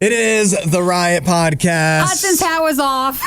It is the Riot Podcast. Hudson's hat was off.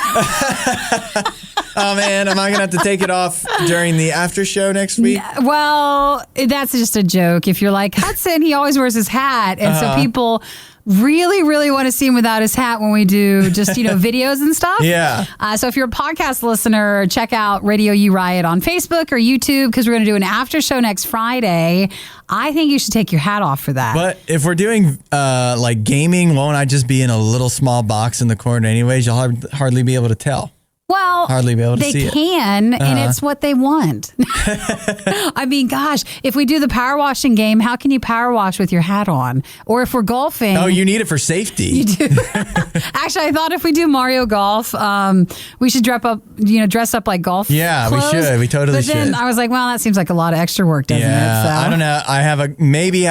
Oh, man. Am I going to have to take it off during the after show next week? Well, that's just a joke. If you're like, Hudson, he always wears his hat. And so people really, really want to see him without his hat when we do just, videos and stuff. Yeah. So if you're a podcast listener, check out RadioU Riot on Facebook or YouTube because we're going to do an after show next Friday. I think you should take your hat off for that. But if we're doing like gaming, won't I just be in a little small box in the corner anyways? You'll hardly be able to tell. Well, hardly be able to see they can, and it's what they want. I mean, gosh, if we do the power washing game, how can you power wash with your hat on? Or if we're golfing. Oh, you need it for safety. You do. Actually, I thought if we do Mario Golf, we should dress up like golf Yeah, clothes. we should. We totally should. But then I was like, well, that seems like a lot of extra work, doesn't it? So. I don't know. I have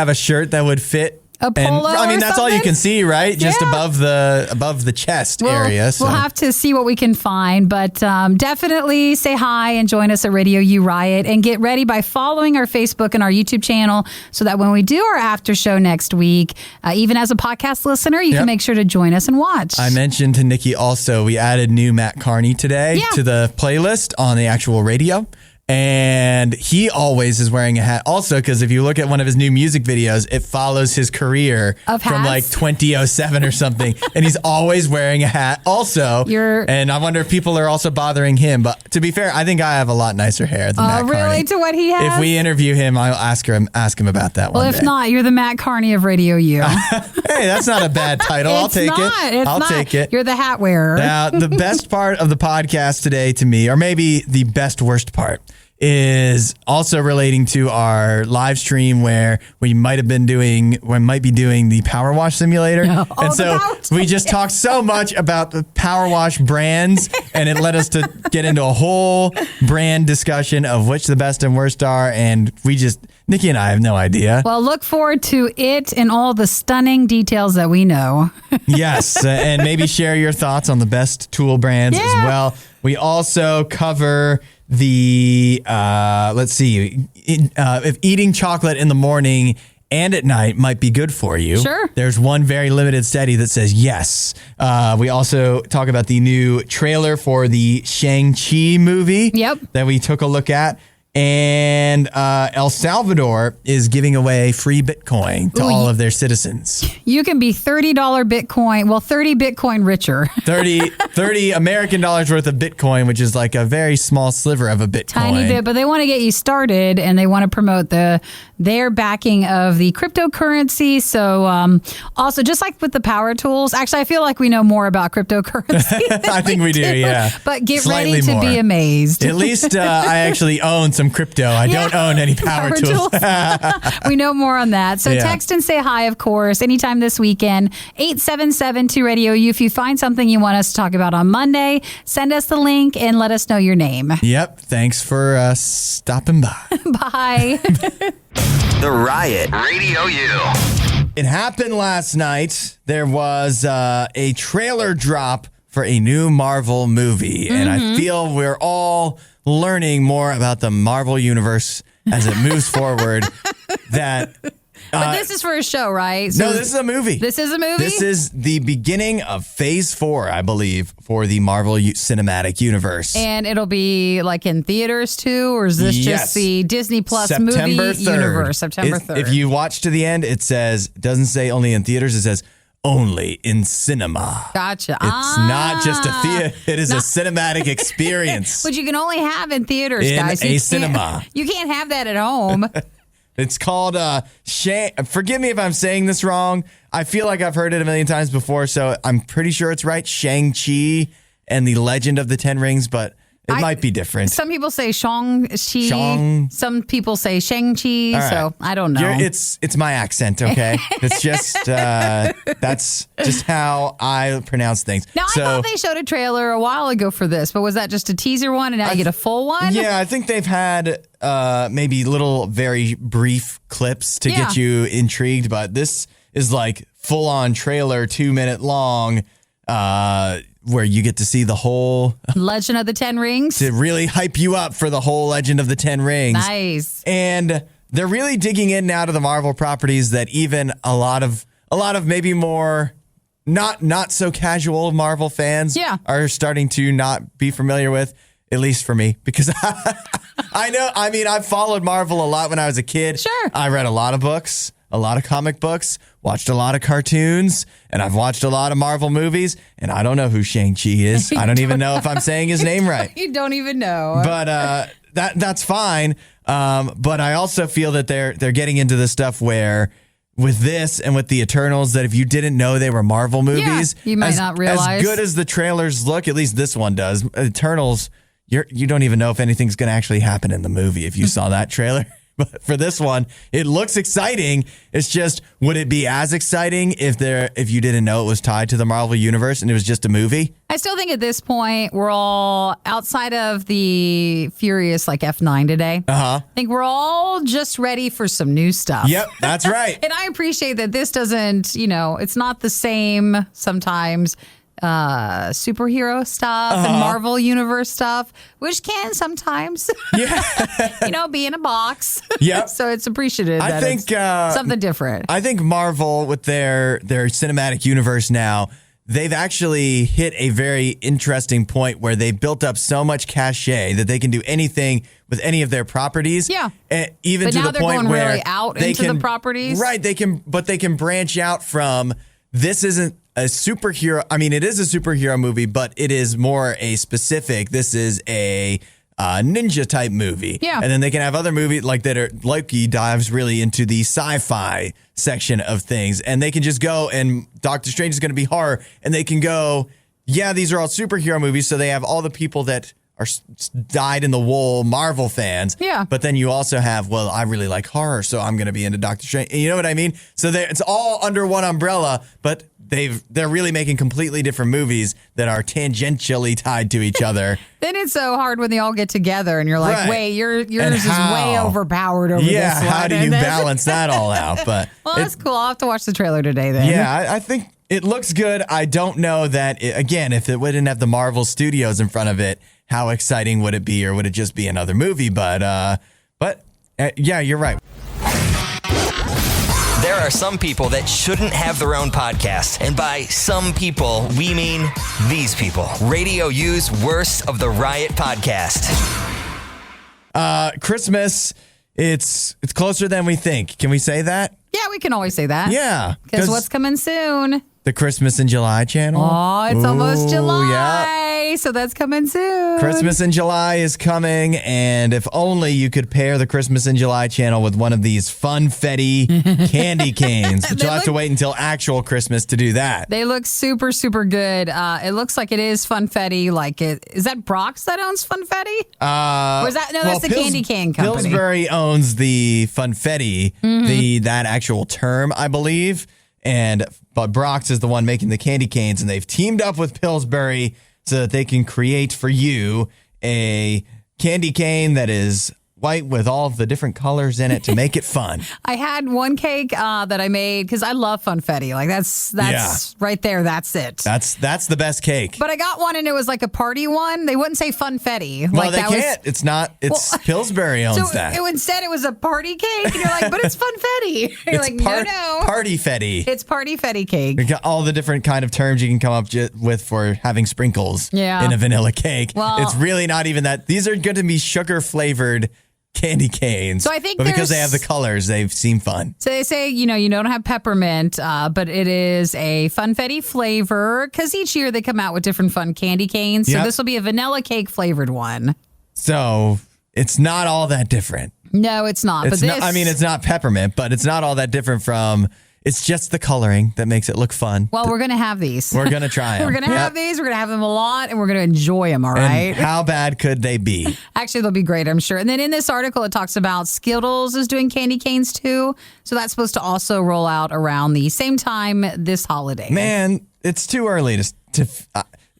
a shirt that would fit. A polo that's all you can see, right? Just above the chest area. So. We'll have to see what we can find, but definitely say hi and join us at RadioU Riot and get ready by following our Facebook and our YouTube channel so that when we do our after show next week, even as a podcast listener, you can make sure to join us and watch. I mentioned to Nikki also, we added new Matt Carney today to the playlist on the actual radio. And he always is wearing a hat also because if you look at one of his new music videos, it follows his career from like 2007 or something. And he's always wearing a hat also. And I wonder if people are also bothering him. But to be fair, I think I have a lot nicer hair than Matt Carney. Really? To what he has? If we interview him, I'll ask him about that one day. Well, if not, you're the Matt Carney of RadioU. Hey, that's not a bad title. I'll take it. I'll take it. You're the hat wearer. Now, the best part of the podcast today to me, or maybe the worst part, is also relating to our live stream where we might be doing the Power Wash Simulator. And so we just talked so much about the Power Wash brands and it led us to get into a whole brand discussion of which the best and worst are. And Nikki and I have no idea. Well, look forward to it and all the stunning details that we know. Yes. And maybe share your thoughts on the best tool brands as well. We also cover the, if eating chocolate in the morning and at night might be good for you. Sure. There's one very limited study that says yes. We also talk about the new trailer for the Shang-Chi movie that we took a look at. And El Salvador is giving away free Bitcoin to all of their citizens. You can be $30 Bitcoin, 30 Bitcoin richer. 30 American dollars worth of Bitcoin, which is like a very small sliver of a Bitcoin. Tiny bit, but they want to get you started and they want to promote their backing of the cryptocurrency. So also, just like with the power tools, actually, I feel like we know more about cryptocurrency than I think we do, yeah. But get Slightly ready to more. be amazed. At least I actually own some crypto. I don't own any power tools. We know more on that. So text and say hi, of course, anytime this weekend. 877-2RadioU. If you find something you want us to talk about on Monday, send us the link and let us know your name. Yep. Thanks for stopping by. Bye. The Riot RadioU. It happened last night. There was a trailer drop for a new Marvel movie. And I feel we're all learning more about the Marvel universe as it moves forward. But this is for a show, right? So this is a movie. This is a movie? This is the beginning of Phase 4, I believe, for the Marvel Cinematic Universe. And it'll be like in theaters too? Or is this just the Disney Plus September movie 3rd. universe? September 3rd. If you watch to the end, it doesn't say only in theaters, it says only in cinema. Gotcha. It's not just a theater. It is a cinematic experience. But you can only have in theaters, in guys. a cinema. You can't have that at home. It's called, forgive me if I'm saying this wrong. I feel like I've heard it a million times before, so I'm pretty sure it's right. Shang-Chi and the Legend of the Ten Rings, but it might be different. Some people say Shang-Chi. Some people say Shang-Chi, right. So I don't know. It's my accent, okay? It's just, that's just how I pronounce things. Now, I thought they showed a trailer a while ago for this, but was that just a teaser one and now you get a full one? Yeah, I think they've had maybe little very brief clips to get you intrigued, but this is like full-on trailer, 2-minute long, where you get to see the whole Legend of the Ten Rings. To really hype you up for the whole Legend of the Ten Rings. Nice. And they're really digging in now to the Marvel properties that even a lot of maybe more not so casual Marvel fans are starting to not be familiar with, at least for me, because I've followed Marvel a lot when I was a kid. Sure. I read a lot of books, a lot of comic books, watched a lot of cartoons, and I've watched a lot of Marvel movies, and I don't know who Shang-Chi is. I don't even know if I'm saying his name right. You don't even know. But that's fine. But I also feel that they're getting into the stuff where with this and with the Eternals, that if you didn't know they were Marvel movies, you might not realize. As good as the trailers look, at least this one does, Eternals, you don't even know if anything's going to actually happen in the movie if you saw that trailer. But for this one, it looks exciting. It's just, would it be as exciting if you didn't know it was tied to the Marvel Universe and it was just a movie? I still think at this point, we're all outside of the furious like F9 today. I think we're all just ready for some new stuff. Yep, that's right. And I appreciate that this doesn't, it's not the same sometimes superhero stuff and Marvel Universe stuff, which can sometimes, be in a box. Yep. So it's appreciative. I think it's something different. I think Marvel, with their cinematic universe now, they've actually hit a very interesting point where they built up so much cachet that they can do anything with any of their properties. Yeah. Even but to now the they're point going where really out into the properties. Right. They can branch out from, this isn't a superhero. I mean, it is a superhero movie, but it is more a specific, this is a ninja type movie. Yeah. And then they can have other movies like that are, Loki dives really into the sci-fi section of things. And they can just go, and Doctor Strange is going to be horror. And they can go, these are all superhero movies. So they have all the people that are dyed in the wool Marvel fans. Yeah. But then you also have, I really like horror, so I'm going to be into Doctor Strange. You know what I mean? So it's all under one umbrella, but they're really making completely different movies that are tangentially tied to each other. Then it's so hard when they all get together and you're like, Right. wait, yours is way overpowered over this one. Yeah, how do you balance that all out? But well, that's cool. I'll have to watch the trailer today then. Yeah, I think it looks good. I don't know that, again, if it wouldn't have the Marvel Studios in front of it, how exciting would it be, or would it just be another movie? But yeah, you're right. There are some people that shouldn't have their own podcast. And by some people, we mean these people. Radio U's Worst of the Riot podcast. Christmas, it's closer than we think. Can we say that? Yeah, we can always say that. Yeah. Because what's coming soon? The Christmas in July channel. Oh, it's almost July. Yeah. So that's coming soon. Christmas in July is coming, and if only you could pair the Christmas in July channel with one of these funfetti candy canes. But you'll have to wait until actual Christmas to do that. They look super, super good. It looks like it is funfetti. Is that Brock's that owns funfetti? Or is that that's the candy cane company? Pillsbury owns the funfetti, that actual term, I believe. But Brock's is the one making the candy canes, and they've teamed up with Pillsbury so that they can create for you a candy cane that is white with all of the different colors in it to make it fun. I had one cake that I made because I love funfetti. Like that's right there. That's it. That's the best cake. But I got one and it was like a party one. They wouldn't say funfetti. Well, they can't. It's not. It's Pillsbury owns that. Instead, it was a party cake, and you're like, but it's funfetti. You're like, no. Party-fetti. It's party-fetti cake. You got all the different kind of terms you can come up with for having sprinkles in a vanilla cake. Well, it's really not even that. These are going to be sugar-flavored candy canes. So I think, but because they have the colors, they seem fun. So they say, you don't have peppermint, but it is a funfetti flavor because each year they come out with different fun candy canes. So this will be a vanilla cake flavored one. So it's not all that different. No, it's not. It's not peppermint, but it's not all that different from. It's just the coloring that makes it look fun. Well, we're going to have these. We're going to try them. We're going to have these. We're going to have them a lot, and we're going to enjoy them, all right? And how bad could they be? Actually, they'll be great, I'm sure. And then in this article, it talks about Skittles is doing candy canes, too. So that's supposed to also roll out around the same time this holiday. Man, it's too early to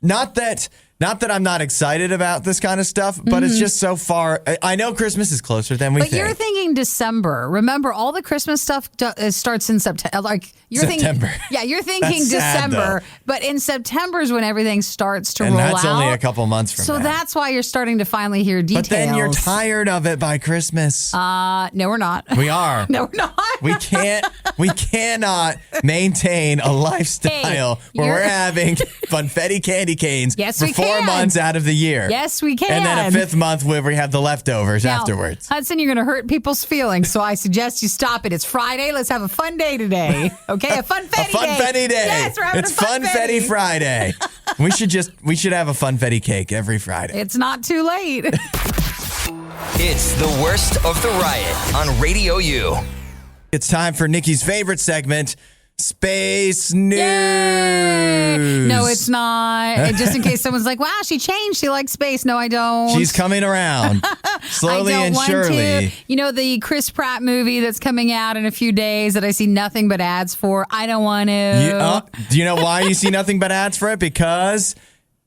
not that Not that I'm not excited about this kind of stuff, but it's just so far. I know Christmas is closer than we think. But you're thinking December. Remember, all the Christmas stuff starts in September. Like you're September. You're thinking That's sad, December. though. But in September is when everything starts to roll out. And that's only a couple months from now. So that's why you're starting to finally hear details. But then you're tired of it by Christmas. No, we're not. We are. No, we're not. We cannot maintain a lifestyle where we're having funfetti candy canes for 4 months out of the year. Yes, we can. And then a fifth month where we have the leftovers afterwards. Hudson, you're going to hurt people's feelings, so I suggest you stop it. It's Friday. Let's have a fun day today. Okay, a funfetti day. A funfetti day. Yes, we're having it's a funfetti Friday. we should have a funfetti cake every Friday. It's not too late. It's the worst of the riot on RadioU. It's time for Nikki's favorite segment, Space News. Yay! No, it's not. And just in case someone's like, wow, she changed. She likes space. No, I don't. She's coming around slowly and surely. You know, the Chris Pratt movie that's coming out in a few days that I see nothing but ads for. I don't want to. Do you know why you see nothing but ads for it? Because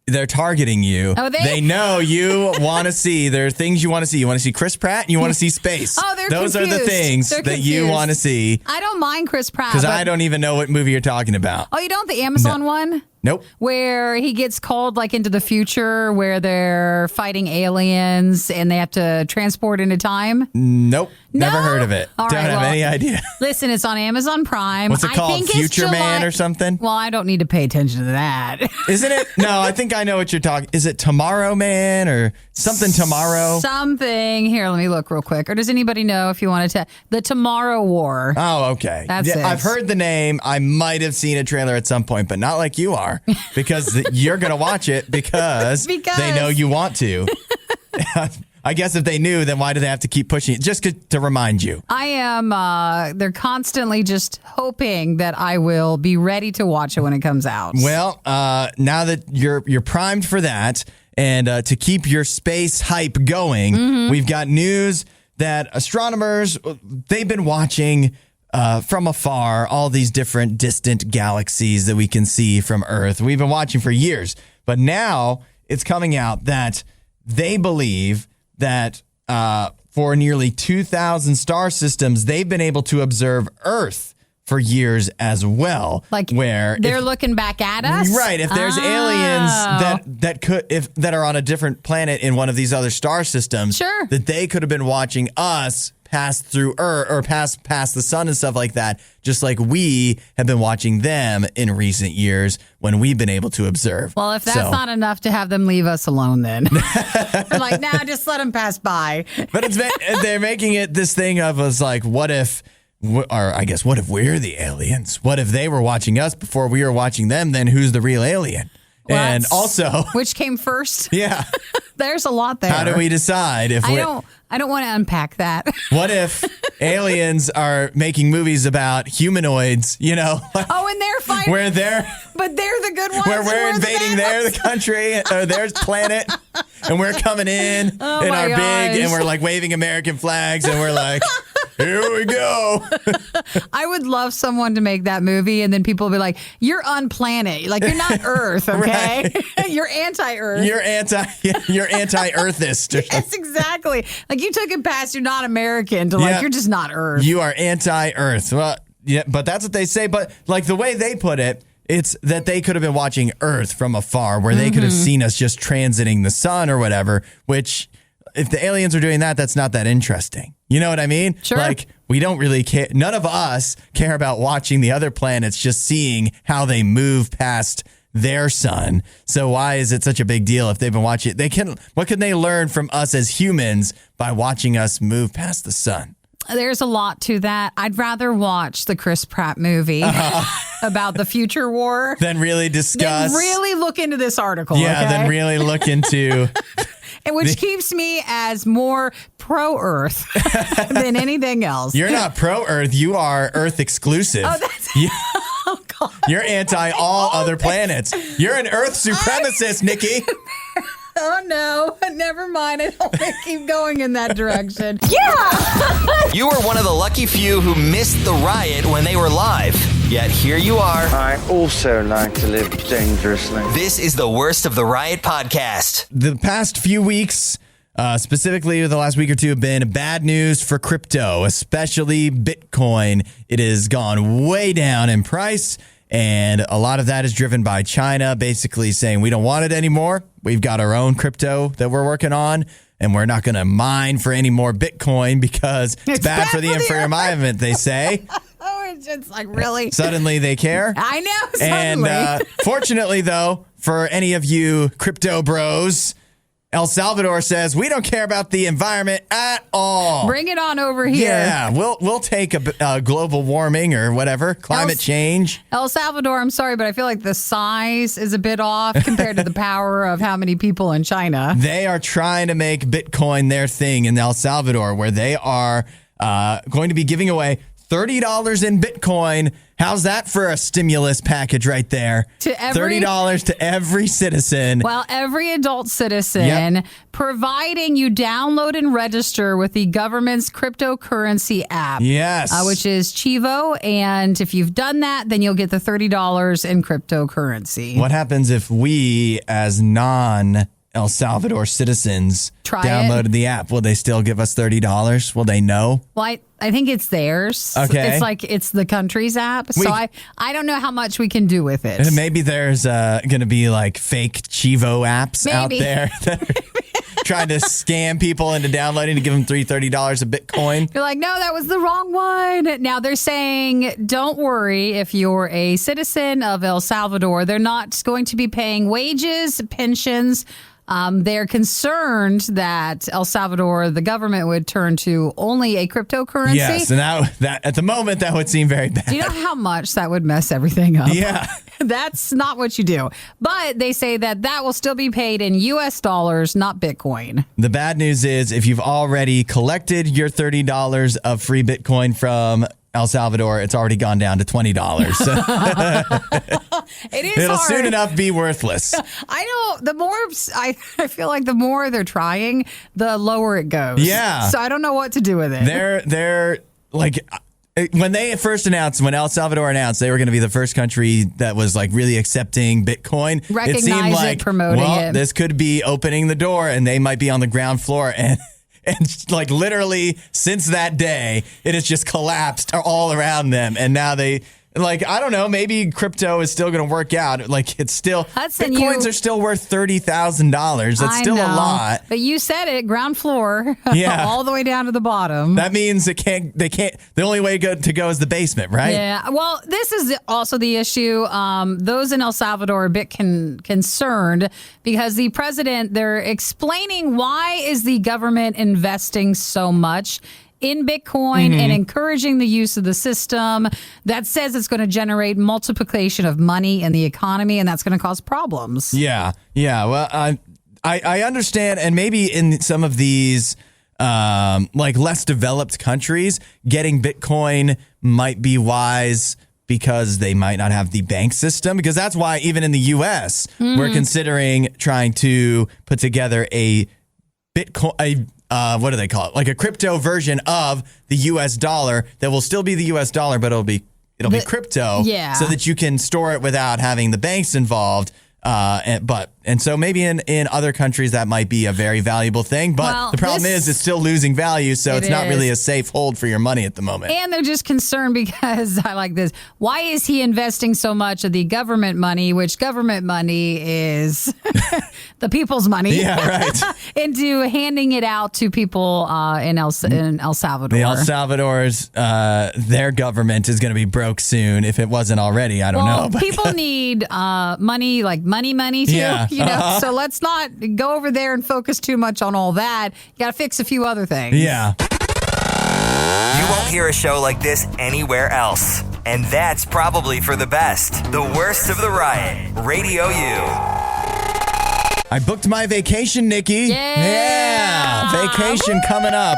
they're targeting you. Oh, they know you want to see. There are things you want to see. You want to see Chris Pratt and you want to see space. Oh, they're Those confused. are the things that you want to see. I don't mind Chris Pratt. Because I don't even know what movie you're talking about. Oh, you don't? The Amazon one? Nope. Where he gets called like into the future where they're fighting aliens and they have to transport into time? Nope. No? Never heard of it. All Don't right, have any idea. Listen, it's on Amazon Prime. What's it called? I think Future it's Man or something? Well, I don't need to pay attention to that. Isn't it? No, I think I know what you're talking. Is it Tomorrow Man or something tomorrow? Something. Here, let me look real quick. Or does anybody know if you wanted to? The Tomorrow War. Oh, okay. That's it. I've heard the name. I might have seen a trailer at some point, but not like you are. Because you're going to watch it because they know you want to. I guess if they knew, then why do they have to keep pushing it? Just to remind you. I am, they're constantly just hoping that I will be ready to watch it when it comes out. Well, now that you're primed for that, and to keep your space hype going, we've got news that astronomers, they've been watching from afar all these different distant galaxies that we can see from Earth. We've been watching for years, but now it's coming out that they believe that for nearly 2,000 star systems, they've been able to observe Earth for years as well. Like where they're looking back at us? Right. If there's aliens that are on a different planet in one of these other star systems, sure, that they could have been watching us pass through Earth or pass the sun and stuff like that, just like we have been watching them in recent years when we've been able to observe. Well, if that's not enough to have them leave us alone, then we're like, nah, just let them pass by. But they're making it this thing of us like, what if we're the aliens? What if they were watching us before we were watching them? Then who's the real alien? Well, and also, which came first? Yeah. There's a lot there. How do we decide if I don't want to unpack that. What if aliens are making movies about humanoids, you know? Oh, and they're fighting. But they're the good ones. Where we're invading their country or their planet, and we're coming in our big, and we're like waving American flags, and we're like, here we go. I would love someone to make that movie, and then people will be like, you're on planet. Like, you're not Earth, okay? Right. You're anti-Earth. You're anti-Earthist. Yes, exactly. Like, you took it past you're not American to like, you're just not Earth. You are anti-Earth. Well, yeah, but that's what they say. But like the way they put it, it's that they could have been watching Earth from afar, where they could have seen us just transiting the sun or whatever, which if the aliens are doing that, that's not that interesting. You know what I mean? Sure. Like, we don't really care. None of us care about watching the other planets, just seeing how they move past their sun. So why is it such a big deal if they've been watching it? What can they learn from us as humans by watching us move past the sun? There's a lot to that. I'd rather watch the Chris Pratt movie about the future war than really discuss. Than really look into this article. Yeah, okay? Then really look into. And which keeps me as more pro-Earth than anything else. You're not pro-Earth. You are Earth exclusive. Oh, that's oh, God. You're anti all other planets. You're an Earth supremacist, Nikki. Oh, no. Never mind. I don't want to keep going in that direction. Yeah! You were one of the lucky few who missed the riot when they were live. Yet here you are. I also like to live dangerously. This is the Worst of the Riot podcast. The past few weeks, specifically the last week or two, have been bad news for crypto, especially Bitcoin. It has gone way down in price, and a lot of that is driven by China basically saying we don't want it anymore. We've got our own crypto that we're working on, and we're not going to mine for any more Bitcoin because it's bad for the environment, they say. Oh, it's just like, really? Suddenly they care. I know, suddenly. And fortunately, though, for any of you crypto bros, El Salvador says we don't care about the environment at all. Bring it on over here. Yeah, we'll take a global warming or whatever, climate change. El Salvador, I'm sorry, but I feel like the size is a bit off compared to the power of how many people in China. They are trying to make Bitcoin their thing in El Salvador, where they are going to be giving away $30 in Bitcoin. How's that for a stimulus package right there? $30 to every citizen. Well, every adult citizen, providing you download and register with the government's cryptocurrency app. Yes. Which is Chivo. And if you've done that, then you'll get the $30 in cryptocurrency. What happens if we, as non-El Salvador citizens, downloaded the app? Will they still give us $30? Will they know? Well, I think it's theirs. Okay. It's like it's the country's app. So I don't know how much we can do with it. Maybe there's going to be like fake Chivo apps out there that are trying to scam people into downloading to give them $30 of Bitcoin. You're like, no, that was the wrong one. Now they're saying, don't worry if you're a citizen of El Salvador. They're not going to be paying wages, pensions. They're concerned that El Salvador, the government, would turn to only a cryptocurrency. Yes, and that at the moment, that would seem very bad. Do you know how much that would mess everything up? Yeah. That's not what you do. But they say that will still be paid in U.S. dollars, not Bitcoin. The bad news is if you've already collected your $30 of free Bitcoin from El Salvador, it's already gone down to $20. It'll hard. soon enough be worthless. I know. The more I feel like the more they're trying, the lower it goes. Yeah. So I don't know what to do with it. They're like, when they first announced, when El Salvador announced they were going to be the first country that was like really accepting Bitcoin, Recognize it seemed like, promoting it. This could be opening the door, and they might be on the ground floor. And like literally since that day, it has just collapsed all around them. And now they, like, I don't know, maybe crypto is still going to work out. Like it's still, Hudson, Bitcoins are still worth $30,000. That's still a lot. But you said it, ground floor, Yeah. all the way down to the bottom. That means they can't, the only way to go is the basement, right? Yeah. Well, this is also the issue. Those in El Salvador are a bit concerned because the president, they're explaining why is the government investing so much in Bitcoin and encouraging the use of the system that says it's going to generate multiplication of money in the economy, and that's going to cause problems. Yeah. Well, I understand, and maybe in some of these like less developed countries, getting Bitcoin might be wise because they might not have the bank system. Because that's why even in the U.S. we're considering trying to put together a Bitcoin. What do they call it? Like a crypto version of the U.S. dollar that will still be the U.S. dollar, but it'll be crypto, so that you can store it without having the banks involved. And so maybe in other countries that might be a very valuable thing, but the problem is it's still losing value, so it's not really a safe hold for your money at the moment. And they're just concerned because I like this. Why is he investing so much of the government money, which government money is the people's money, into handing it out to people in El Salvador? The El Salvador's their government is going to be broke soon if it wasn't already. I don't know. But people need money, like money too. Yeah. You know, so let's not go over there and focus too much on all that. You got to fix a few other things. Yeah. You won't hear a show like this anywhere else. And that's probably for the best. The Worst of the Riot. RadioU. I booked my vacation, Nikki. Yeah. Vacation coming up.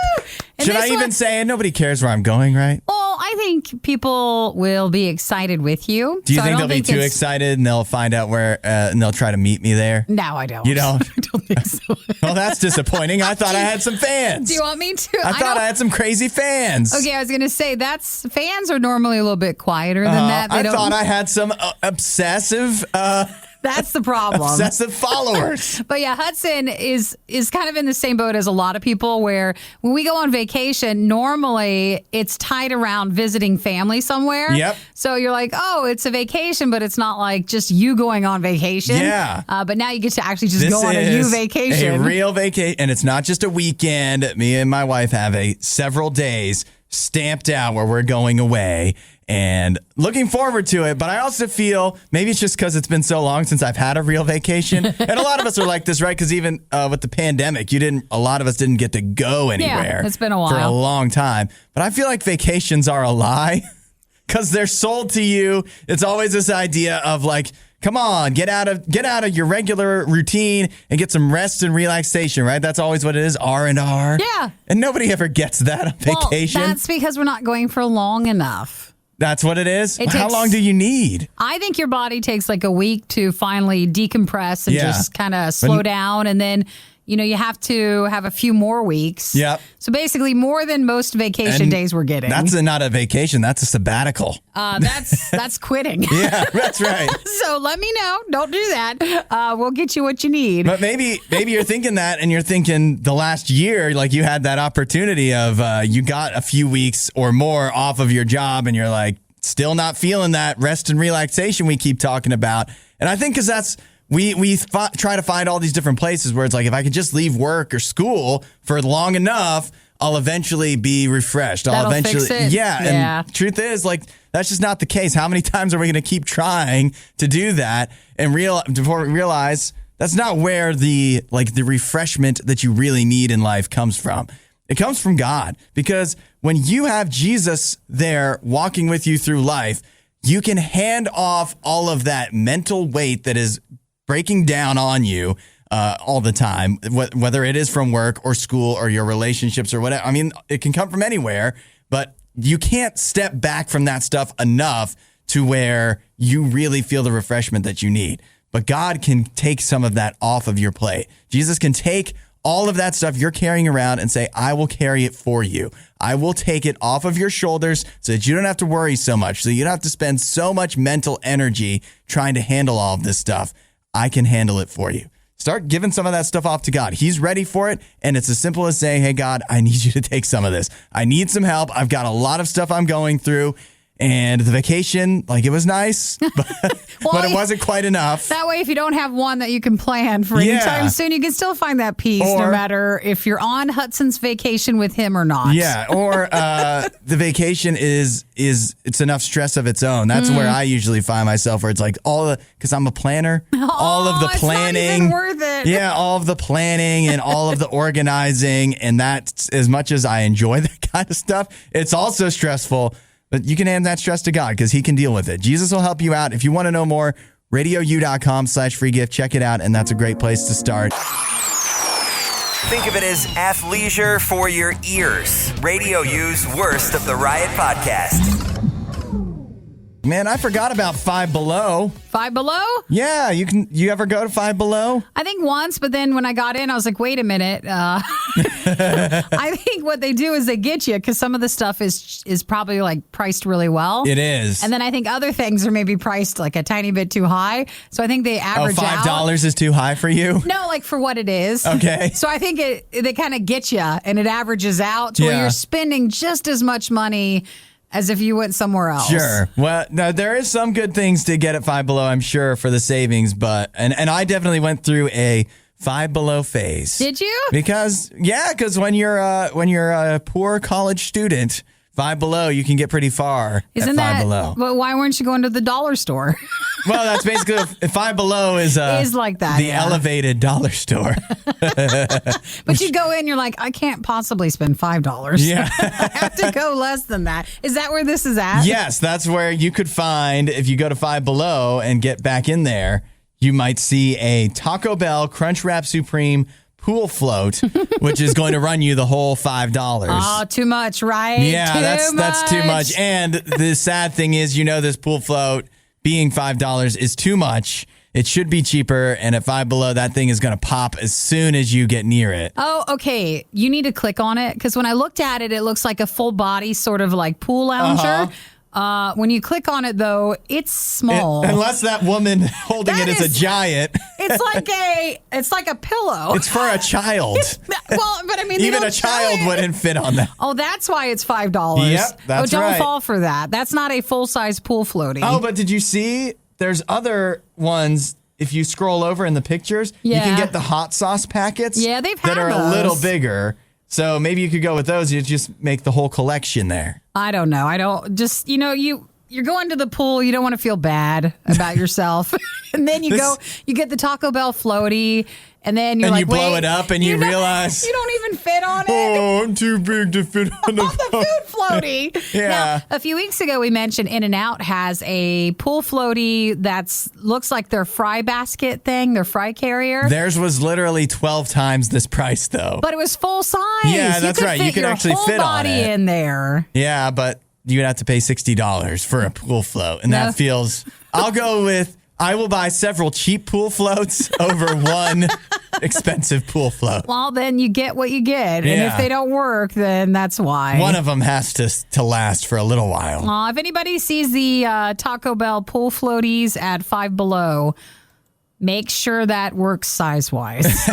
Should I even say it? Nobody cares where I'm going, right? Well, I think people will be excited with you. Do you think they'll be too excited and they'll find out where and they'll try to meet me there? No, I don't. You don't? I don't think so. Well, that's disappointing. I thought I had some fans. Do you want me to? I thought I had some crazy fans. Okay, I was going to say fans are normally a little bit quieter than that. I thought I had some obsessive. That's the problem. Obsessive followers. But yeah, Hudson is kind of in the same boat as a lot of people where when we go on vacation, normally it's tied around visiting family somewhere. Yep. So you're like, oh, it's a vacation, but it's not like just you going on vacation. Yeah. But now you get to actually just go on a new vacation. A real vacation. And it's not just a weekend. Me and my wife have several days stamped out where we're going away. And looking forward to it. But I also feel maybe it's just because it's been so long since I've had a real vacation. And a lot of us are like this, right? Because even with the pandemic, a lot of us didn't get to go anywhere. Yeah, it's been a while. For a long time. But I feel like vacations are a lie because they're sold to you. It's always this idea of like, come on, get out of your regular routine and get some rest and relaxation, right? That's always what it is, R&R. Yeah. And nobody ever gets that on vacation. Well, that's because we're not going for long enough. That's what it is? How long do you need? I think your body takes like a week to finally decompress and just kind of slow down. And then, you have to have a few more weeks. Yep. So basically more than most vacation days we're getting. That's not a vacation. That's a sabbatical. That's quitting. Yeah, that's right. So let me know. Don't do that. We'll get you what you need. But maybe you're thinking that and you're thinking the last year, like you had that opportunity of you got a few weeks or more off of your job and you're like still not feeling that rest and relaxation we keep talking about. And I think because that's we try to find all these different places where it's like if I could just leave work or school for long enough, I'll eventually be refreshed. That'll fix it. Yeah. And truth is, like, that's just not the case. How many times are we going to keep trying to do that and before we realize that's not where the refreshment that you really need in life comes from? It comes from God, because when you have Jesus there walking with you through life, you can hand off all of that mental weight that is breaking down on you all the time, whether it is from work or school or your relationships or whatever. I mean, it can come from anywhere, but you can't step back from that stuff enough to where you really feel the refreshment that you need. But God can take some of that off of your plate. Jesus can take all of that stuff you're carrying around and say, I will carry it for you. I will take it off of your shoulders so that you don't have to worry so much, so you don't have to spend so much mental energy trying to handle all of this stuff. I can handle it for you. Start giving some of that stuff off to God. He's ready for it. And it's as simple as saying, hey, God, I need you to take some of this. I need some help. I've got a lot of stuff I'm going through. And the vacation, it was nice, but it wasn't quite enough. That way, if you don't have one that you can plan for anytime soon, you can still find that peace no matter if you're on Hudson's vacation with him or not. Yeah, or the vacation is it's enough stress of its own. That's where I usually find myself, where it's like because I'm a planner, all of the planning. It's not even worth it. Yeah, all of the planning and all of the organizing. And that's, as much as I enjoy that kind of stuff, it's also stressful. But you can hand that stress to God because he can deal with it. Jesus will help you out. If you want to know more, RadioU.com/free gift. Check it out, and that's a great place to start. Think of it as athleisure for your ears. RadioU's Worst of the Riot podcast. Man, I forgot about Five Below. Five Below? Yeah, you ever go to Five Below? I think once, but then when I got in, I was like, wait a minute. I think what they do is they get you because some of the stuff is probably priced really well. It is. And then I think other things are maybe priced a tiny bit too high. So I think they average out. $5 is too high for you? No, for what it is. Okay. So I think they kind of get you and it averages out to where you're spending just as much money as if you went somewhere else. Sure. Well, no, there is some good things to get at Five Below, I'm sure, for the savings, but and I definitely went through a Five Below phase. Did you? Because when you're a poor college student, Five Below, you can get pretty far at Five Below. But why weren't you going to the dollar store? Well, that's basically Five Below is like that. The elevated dollar store. But you go in, you're like, I can't possibly spend $5. Yeah. I have to go less than that. Is that where this is at? Yes, that's where you could find, if you go to Five Below and get back in there, you might see a Taco Bell Crunchwrap Supreme pool float, which is going to run you the whole $5. Oh, too much, right? Yeah, that's too much. And the sad thing is, this pool float being $5 is too much. It should be cheaper, and at Five Below, that thing is going to pop as soon as you get near it. Oh, okay. You need to click on it, because when I looked at it, it looks like a full body sort of like pool lounger. When you click on it, though, it's small. Unless that woman holding it is a giant. It's like a pillow. It's for a child. But I mean, even a child wouldn't fit on that. Oh, that's why it's $5. Yep, that's don't right. fall for that. That's not a full-size pool floaty. Oh, but did you see? There's other ones. If you scroll over in the pictures, you can get the hot sauce packets. Yeah, they've that had are those. A little bigger. So maybe you could go with those. You just make the whole collection there. I don't know. I don't just you're going to the pool. You don't want to feel bad about yourself, and then you get the Taco Bell floaty. And then you blow it up and you realize you don't even fit on it. Oh, I'm too big to fit on the food floaty. Yeah. Now, a few weeks ago, we mentioned In-N-Out has a pool floaty that looks like their fry basket thing, their fry carrier. Theirs was literally 12 times this price, though. But it was full size. Yeah, that's right. You could actually fit on it. Your whole body in there. Yeah, but you'd have to pay $60 for a pool float, and that feels. I'll go with. I will buy several cheap pool floats over one expensive pool float. Well, then you get what you get. And if they don't work, then that's why. One of them has to last for a little while. If anybody sees the Taco Bell pool floaties at Five Below, make sure that works size-wise.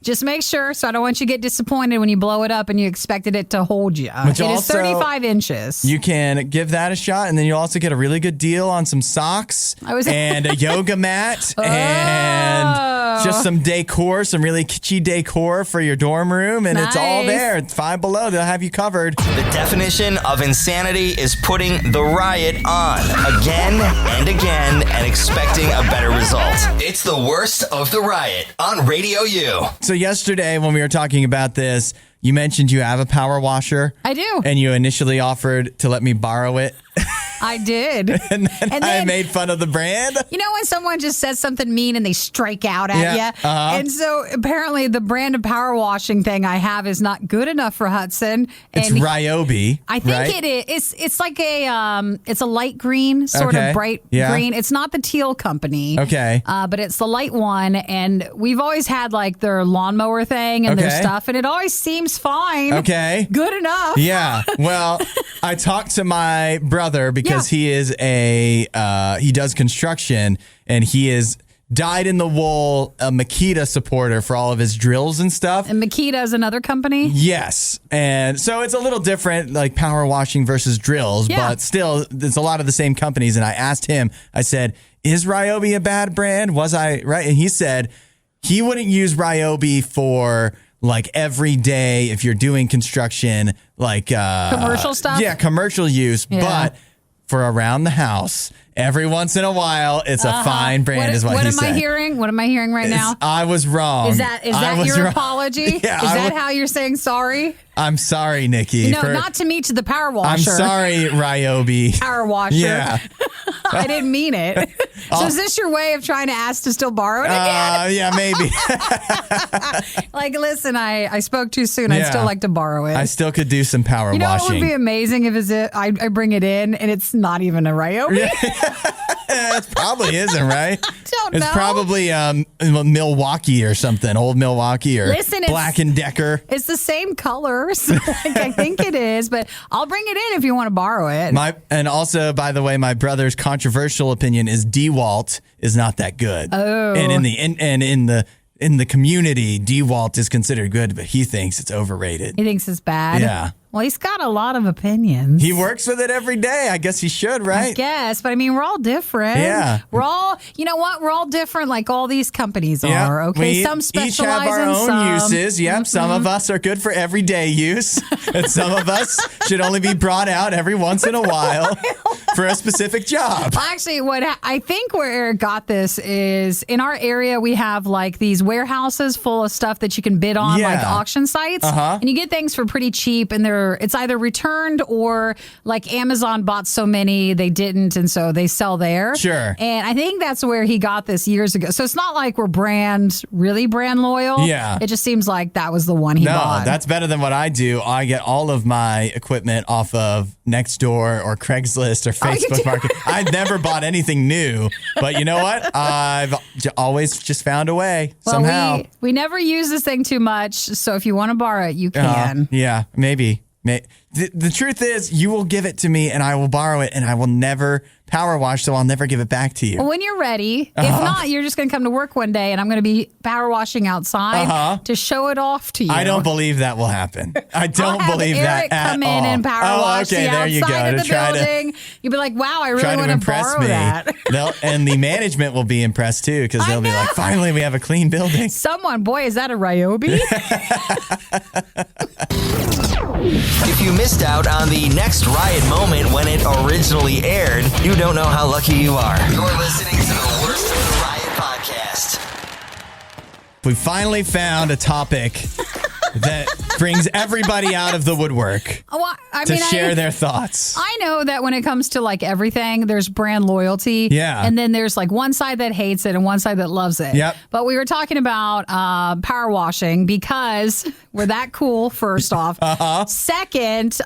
Just make sure, so I don't want you to get disappointed when you blow it up and you expected it to hold you. It is 35 inches. You can give that a shot, and then you'll also get a really good deal on some socks and a yoga mat and just some decor, some really kitschy decor for your dorm room, and it's all there. It's Five Below. They'll have you covered. The definition of insanity is putting the riot on again and again and expecting a better result. It's the worst of the riot on RadioU. So yesterday when we were talking about this, you mentioned you have a power washer. I do. And you initially offered to let me borrow it. I did. and then I made fun of the brand. You know when someone just says something mean and they strike out at you? And so apparently the brand of power washing thing I have is not good enough for Hudson. It's Ryobi. I think it is. It's like it's a light green, sort of bright green. It's not the teal company. Okay. But it's the light one. And we've always had like their lawnmower thing and their stuff. And it always seems fine. Okay. Good enough. Yeah. Well, I talked to my brother because he is he does construction, and he is dyed-in-the-wool Makita supporter for all of his drills and stuff. And Makita is another company? Yes. And so it's a little different, like power washing versus drills, but still, it's a lot of the same companies. And I asked him, I said, is Ryobi a bad brand? Was I right? And he said he wouldn't use Ryobi for like every day if you're doing construction, like commercial stuff? Yeah, commercial use. But for around the house, every once in a while, it's a fine brand, is what he said. What am I hearing? What am I hearing right now? I was wrong. Is that your apology? Yeah, is that how you're saying sorry? I'm sorry, Nikki. No, not to me, to the power washer. I'm sorry, Ryobi. Power washer. Yeah. I didn't mean it. So is this your way of trying to ask to still borrow it again? Yeah, maybe. Like, listen, I spoke too soon. I'd still like to borrow it. I still could do some power washing. You know what would be amazing if I bring it in and it's not even a Ryobi? It probably isn't, right? I don't know. It's probably Milwaukee or something, old Milwaukee or Black & Decker. It's the same colors. I think it is, but I'll bring it in if you want to borrow it. And also, by the way, my brother's controversial opinion is DeWalt is not that good. Oh. And in the community, DeWalt is considered good, but he thinks it's overrated. He thinks it's bad? Yeah. Well, he's got a lot of opinions. He works with it every day. I guess he should, right? I guess. But I mean, we're all different. Yeah. We're all, you know what? We're all different like all these companies are, okay? Some specialize each have our in own some. uses. Yep. Some of us are good for everyday use. And some of us should only be brought out every once in a while for a specific job. Actually, what I think where Eric got this is in our area, we have like these warehouses full of stuff that you can bid on, like auction sites. And you get things for pretty cheap, and they're it's either returned or like Amazon bought so many they didn't, and so they sell there. Sure. And I think that's where he got this years ago. So it's not like we're really brand loyal. Yeah. It just seems like that was the one he bought. No, that's better than what I do. I get all of my equipment off of Nextdoor or Craigslist or Facebook Market. I've never bought anything new, but you know what? I've always just found a way somehow. We never use this thing too much, so if you want to borrow it, you can. Yeah, maybe. The truth is, you will give it to me and I will borrow it and I will never power wash, so I'll never give it back to you. Well, when you're ready. If not, you're just going to come to work one day and I'm going to be power washing outside to show it off to you. I don't believe that will happen. I don't believe Eric that at come in all. and power wash the outside of the building. You'd be like, wow, I really want to borrow that. And the management will be impressed too, because they'll be like, finally, we have a clean building. Someone, boy, is that a Ryobi? If you missed out on the next Riot moment when it originally aired, you don't know how lucky you are. You're listening to the Worst of the Riot podcast. We finally found a topic that brings everybody out of the woodwork to share their thoughts. I know that when it comes to like everything, there's brand loyalty. Yeah. And then there's like one side that hates it and one side that loves it. Yep. But we were talking about power washing because we're that cool, first off. Second,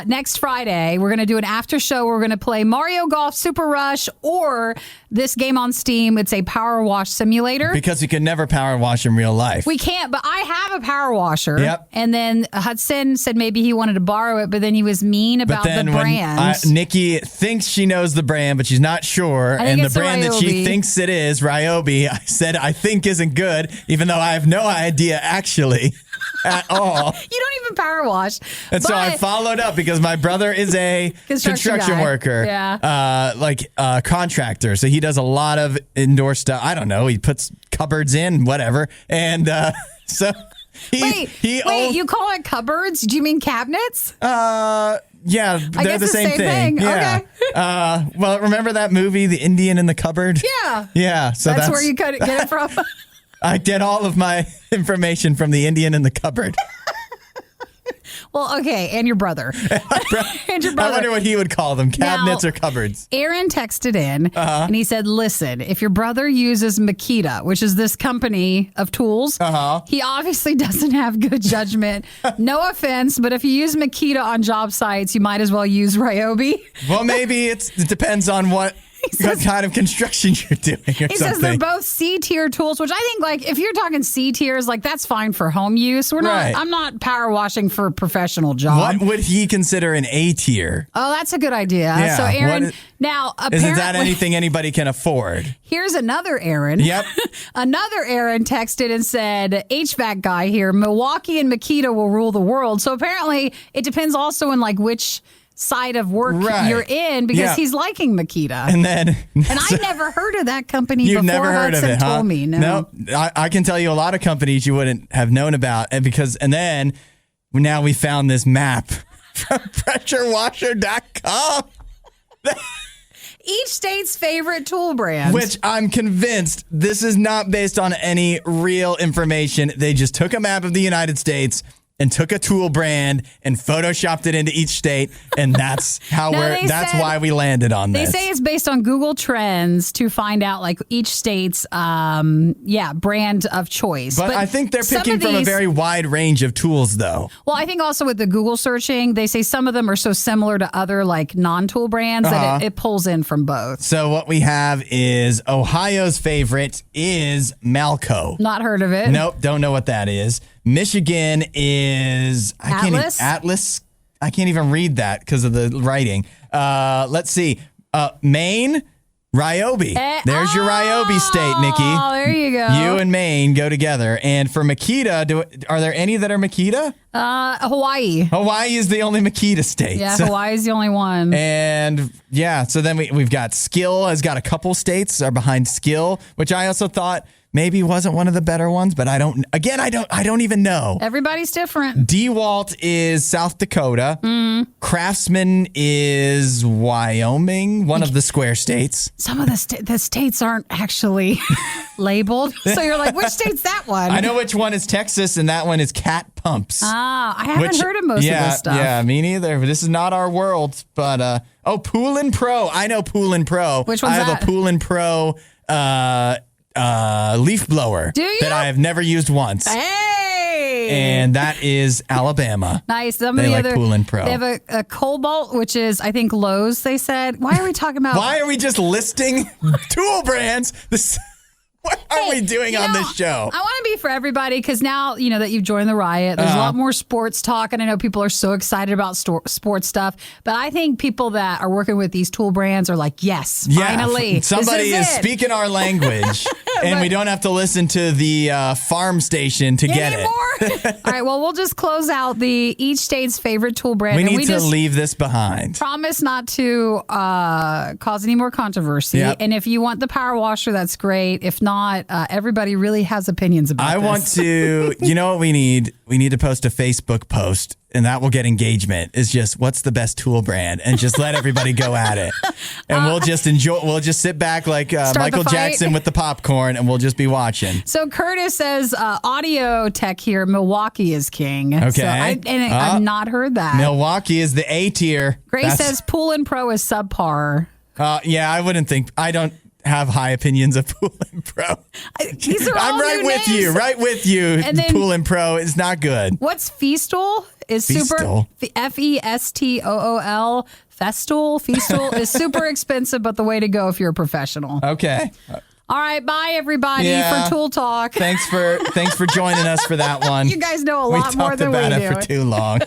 next Friday, we're going to do an after show. We're going to play Mario Golf Super Rush or this game on Steam. It's a power wash simulator. Because you can never power wash in real life. We can't, but I have a power washer. Yep. And then Hudson said maybe he wanted to borrow it, but then he was mean about the brand. Nikki thinks she knows the brand, but she's not sure. And the brand that she thinks it is, Ryobi, I said I think isn't good, even though I have no idea actually at all. You don't even power wash. And so I followed up because my brother is a construction worker. Yeah. Contractor. So he does a lot of indoor stuff. I don't know. He puts cupboards in, whatever. And so... Wait, you call it cupboards? Do you mean cabinets? Yeah, they're the same thing. Yeah. Okay. Well, remember that movie, The Indian in the Cupboard? Yeah. Yeah. So that's where you get it from. I get all of my information from The Indian in the Cupboard. Well, okay, and your brother. And your brother. I wonder what he would call them, cabinets or cupboards. Aaron texted in, and he said, listen, if your brother uses Makita, which is this company of tools, he obviously doesn't have good judgment. No offense, but if you use Makita on job sites, you might as well use Ryobi. Well, maybe it depends on what kind of construction you're doing or something. He says they're both C-tier tools, which I think, like, if you're talking C-tiers, like, that's fine for home use. I'm not power washing for a professional job. What would he consider an A-tier? Oh, that's a good idea. Yeah. So, Aaron, now, apparently... Isn't that anything anybody can afford? Here's another Aaron. Yep. Another Aaron texted and said, HVAC guy here, Milwaukee and Makita will rule the world. So, apparently, it depends also on, like, which... side of work you're in because he's liking Makita. And I never heard of that company before never heard Hudson of it, huh? told me. No. I can tell you a lot of companies you wouldn't have known about. And then now we found this map from pressurewasher.com. Each state's favorite tool brand. Which I'm convinced this is not based on any real information. They just took a map of the United States and took a tool brand and photoshopped it into each state, and that's how why we landed on this. They say it's based on Google Trends to find out like each state's brand of choice. But I think they're picking from a very wide range of tools, though. Well, I think also with the Google searching, they say some of them are so similar to other like non-tool brands that it pulls in from both. So what we have is Ohio's favorite is Malco. Not heard of it. Nope, don't know what that is. Michigan is Atlas. I can't even read that because of the writing. Let's see. Maine, Ryobi. There's your Ryobi state, Nikki. Oh, there you go. You and Maine go together. And for Makita, are there any that are Makita? Hawaii. Hawaii is the only Makita state. Yeah, Hawaii is the only one. And so then we've got Skill has got a couple states are behind Skill, which I also thought maybe wasn't one of the better ones, but I don't even know. Everybody's different. DeWalt is South Dakota. Craftsman is Wyoming, one of the square states. Some of the states aren't actually labeled. So you're like, which state's that one? I know which one is Texas, and that one is Cat Pumps. I haven't heard of most of this stuff. Yeah, me neither. This is not our world. But, Pool & Pro. I know Pool & Pro. Which one's I have that? a Pool & Pro leaf blower. Do you? That I have never used once. Hey! And that is Alabama. Nice. Some They of the like other, Pool & Pro. They have a Cobalt, which is, I think, Lowe's, they said. Why are we talking about... Why are we just listing tool brands? What are we doing on this show? I want to be for everybody because now, that you've joined the Riot, there's a lot more sports talk. And I know people are so excited about sports stuff. But I think people that are working with these tool brands are like, yes, finally. Somebody is speaking our language. And we don't have to listen to the farm station to get it. All right, well, we'll just close out each state's favorite tool brand. We need to leave this behind. Promise not to cause any more controversy. Yep. And if you want the power washer, that's great. If not, everybody really has opinions about this. I want to, you know what we need? We need to post a Facebook post, and that will get engagement. It's just, what's the best tool brand? And just let everybody go at it. And we'll just sit back like Michael Jackson with the popcorn, and we'll just be watching. So Curtis says audio tech here, Milwaukee is king. Okay. So I've not heard that. Milwaukee is the A tier. Grace says Pool & Pro is subpar. Yeah, I don't have high opinions of Pool & Pro. These are all I'm right with names. you. Right with you. And then, Pool & Pro is not good. What's Festool? Is Festool. Super Festool. Festool is super expensive, but the way to go if you're a professional. Okay. All right, bye everybody for Tool Talk. Thanks for joining us for that one. You guys know a lot more than we do. We talked about it for too long.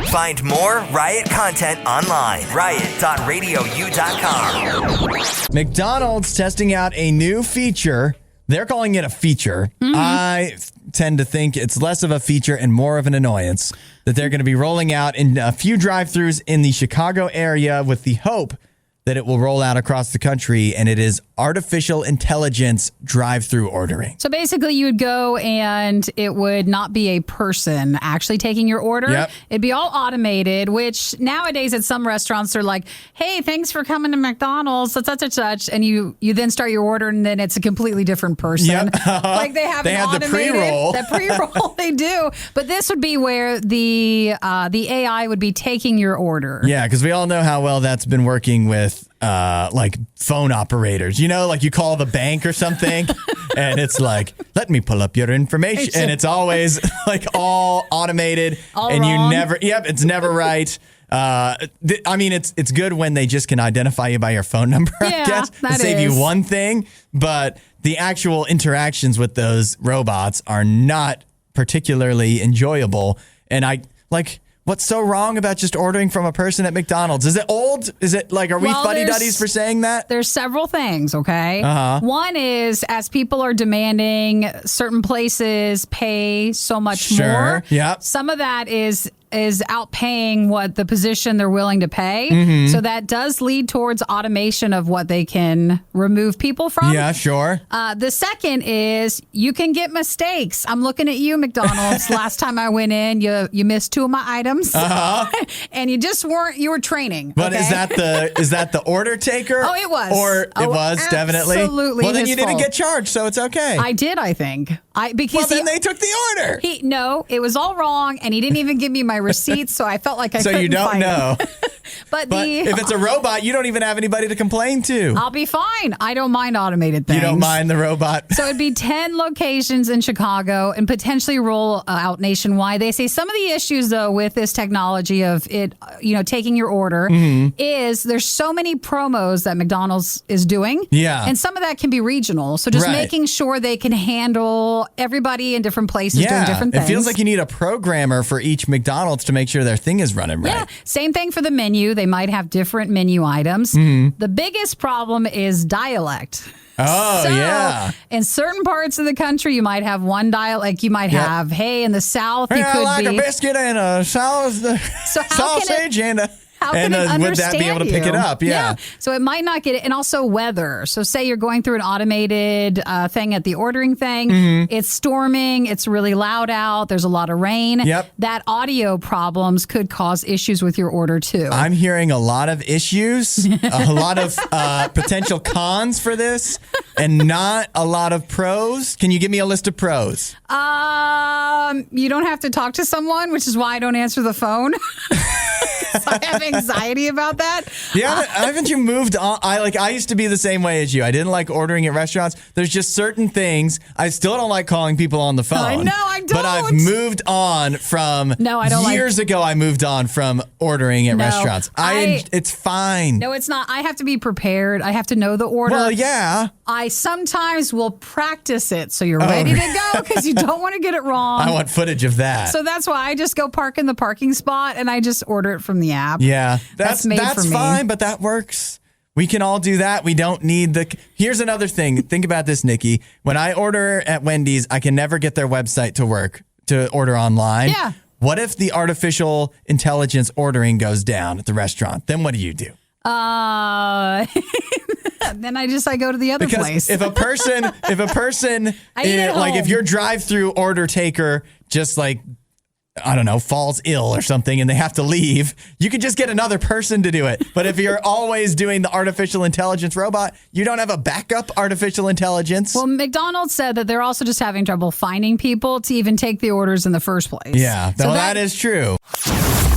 Find more Riot content online. Riot.radiou.com. McDonald's testing out a new feature. They're calling it a feature. I tend to think it's less of a feature and more of an annoyance that they're going to be rolling out in a few drive-thrus in the Chicago area with the hope that it will roll out across the country, and it is artificial intelligence drive-thru ordering. So basically you would go and it would not be a person actually taking your order. Yep. It'd be all automated, which nowadays at some restaurants are like, hey, thanks for coming to McDonald's, such and such. And you then start your order and then it's a completely different person. Yep. Like they have the pre-roll. The pre-roll they do. But this would be where the AI would be taking your order. Yeah, because we all know how well that's been working with like phone operators, like you call the bank or something and it's like, let me pull up your information. And it's always like all automated and wrong. It's never right. It's good when they just can identify you by your phone number, I guess, to save you one thing. But the actual interactions with those robots are not particularly enjoyable. And what's so wrong about just ordering from a person at McDonald's? Is it old? Is it like, are we fuddy-duddies for saying that? There's several things, okay? One is, as people are demanding certain places pay so much more. Yep. Some of that is outpaying what the position they're willing to pay. So that does lead towards automation of what they can remove people from. Yeah, sure. The second is you can get mistakes. I'm looking at you, McDonald's. Last time I went in, you missed 2 of my items. And you were training. But okay? is that the order taker? Oh, it was. Or it was, definitely? Absolutely. Well, then you didn't fault. get charged, so it's okay. I did, I think. Then they took the order. No, it was all wrong, and he didn't even give me my receipts, so I felt like I couldn't So you don't fight know. him. But if it's a robot, you don't even have anybody to complain to. I'll be fine. I don't mind automated things. You don't mind the robot. So it'd be 10 locations in Chicago and potentially roll out nationwide. They say some of the issues, though, with this technology of it, taking your order is there's so many promos that McDonald's is doing. Yeah. And some of that can be regional. So just making sure they can handle everybody in different places doing different things. It feels like you need a programmer for each McDonald's to make sure their thing is running right. Yeah. Same thing for the menu. They might have different menu items. The biggest problem is dialect. Oh, yeah. In certain parts of the country, you might have one dialect. You might have, hey, in the South, you could I like be a biscuit and a sausage and a How can it understand would that be able to pick you? it up? Yeah. So it might not get it. And also weather. So say you're going through an automated thing at the ordering thing. Mm-hmm. It's storming. It's really loud out. There's a lot of rain. Yep. That audio problems could cause issues with your order too. I'm hearing a lot of issues, a lot of potential cons for this, and not a lot of pros. Can you give me a list of pros? You don't have to talk to someone, which is why I don't answer the phone. I have anxiety about that. Yeah, haven't you moved on? I used to be the same way as you. I didn't like ordering at restaurants. There's just certain things. I still don't like calling people on the phone. I know, I don't. But I've moved on from years ago. I moved on from ordering at restaurants. It's fine. No, it's not. I have to be prepared. I have to know the order. Well, yeah. I sometimes will practice it so you're ready to go because you don't want to get it wrong. I want footage of that. So that's why I just go park in the parking spot and I just order it from the app. Yeah, that's made for me. fine, but that works. We can all do that. We don't need Here's another thing. Think about this, Nikki. When I order at Wendy's, I can never get their website to work to order online. Yeah. What if the artificial intelligence ordering goes down at the restaurant? Then what do you do? Then I go to the other place. If a person, if your drive-through order taker just I don't know, falls ill or something and they have to leave, you could just get another person to do it. But if you're always doing the artificial intelligence robot, you don't have a backup artificial intelligence. Well, McDonald said that they're also just having trouble finding people to even take the orders in the first place. Yeah, so that is true.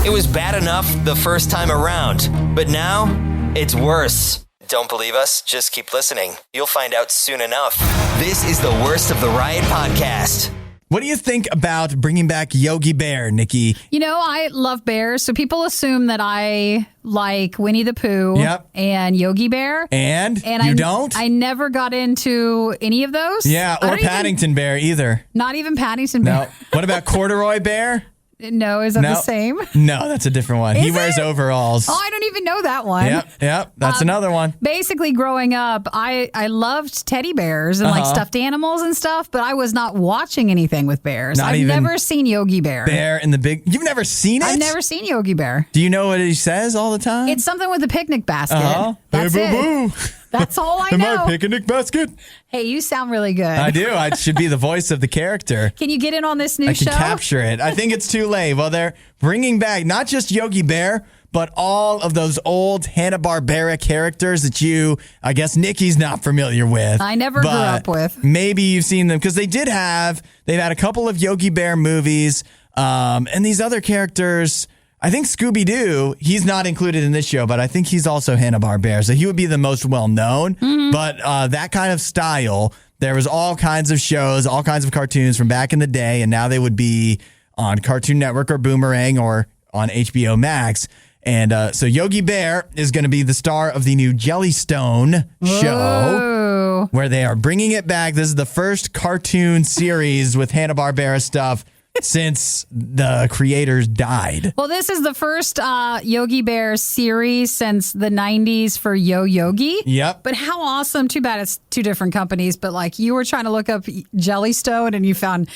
It was bad enough the first time around, but now it's worse. Don't believe us? Just keep listening. You'll find out soon enough. This is the Worst of the Riot podcast. What do you think about bringing back Yogi Bear, Nikki? You know, I love bears, so people assume that I like Winnie the Pooh and Yogi Bear. And you don't? I never got into any of those. Yeah, or Paddington Bear either. Not even Paddington Bear. No. What about Corduroy Bear? No, is that the same? No, that's a different one. He wears overalls. Oh, I don't even know that one. Yep. That's another one. Basically, growing up, I loved teddy bears and stuffed animals and stuff, but I was not watching anything with bears. I've never seen Yogi Bear. Bear in the big... You've never seen it? I've never seen Yogi Bear. Do you know what he says all the time? It's something with a picnic basket. That's hey, it. boo-boo. That's all I know. My picnic basket? Hey, you sound really good. I do. I should be the voice of the character. Can you get in on this new show? I can capture it. I think it's too late. Well, they're bringing back not just Yogi Bear, but all of those old Hanna-Barbera characters that I guess Nikki's not familiar with. I never grew up with. Maybe you've seen them because they've had a couple of Yogi Bear movies, and these other characters. I think Scooby-Doo, he's not included in this show, but I think he's also Hanna-Barbera, so he would be the most well-known. Mm-hmm. But that kind of style, there was all kinds of shows, all kinds of cartoons from back in the day, and now they would be on Cartoon Network or Boomerang or on HBO Max. And so Yogi Bear is going to be the star of the new Jellystone show, where they are bringing it back. This is the first cartoon series with Hanna-Barbera stuff since the creators died. Well, this is the first Yogi Bear series since the 90s for Yo Yogi. Yep. But how awesome. Too bad it's two different companies. But you were trying to look up Jellystone and you found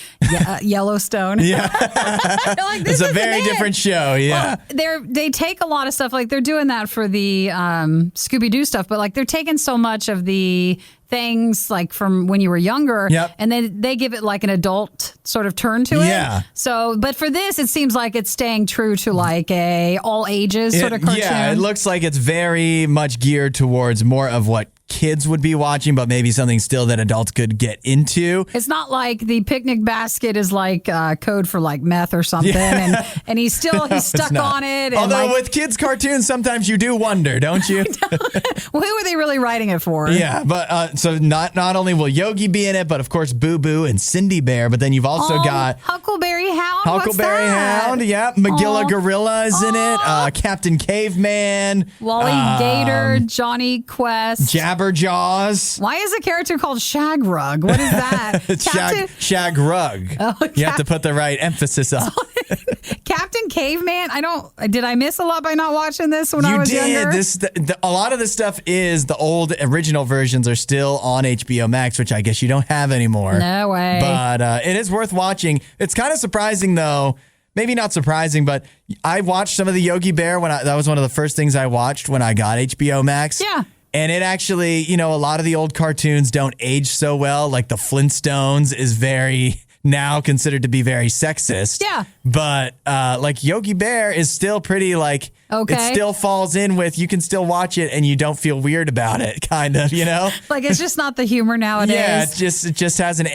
Yellowstone. Yeah. This it's a very different show. Yeah. Well, they take a lot of stuff. They're doing that for the Scooby-Doo stuff. But they're taking so much of the things from when you were younger, and then they give it an adult sort of turn to it. Yeah. So, but for this, it seems like it's staying true to a all ages sort of cartoon. Yeah, it looks like it's very much geared towards more of what kids would be watching, but maybe something still that adults could get into. It's not like the picnic basket is code for meth or something, and he's stuck on it. And although with kids' cartoons, sometimes you do wonder, don't you? Well, who are they really writing it for? Yeah, but so not only will Yogi be in it, but of course Boo Boo and Cindy Bear. But then you've also got Huckleberry Hound. Huckleberry Hound, yeah. Magilla Gorilla is in it. Captain Caveman. Wally Gator, Johnny Quest. Jabberjaws. Why is a character called Shagrug? What is that? Shag Rug. You have to put the right emphasis on. Captain Caveman. Did I miss a lot by not watching this when I was younger? A lot of this stuff is the old original versions are still on HBO Max, which I guess you don't have anymore. No way. But it is worth watching. It's kind of surprising though, maybe not surprising, but I watched some of the Yogi Bear that was one of the first things I watched when I got HBO Max. Yeah. And it actually, a lot of the old cartoons don't age so well. Like the Flintstones is very now considered to be very sexist. Yeah. But like Yogi Bear is still pretty like, okay. It still falls in with, you can still watch it and you don't feel weird about it, kind of, Like it's just not the humor nowadays. Yeah, it just hasn't.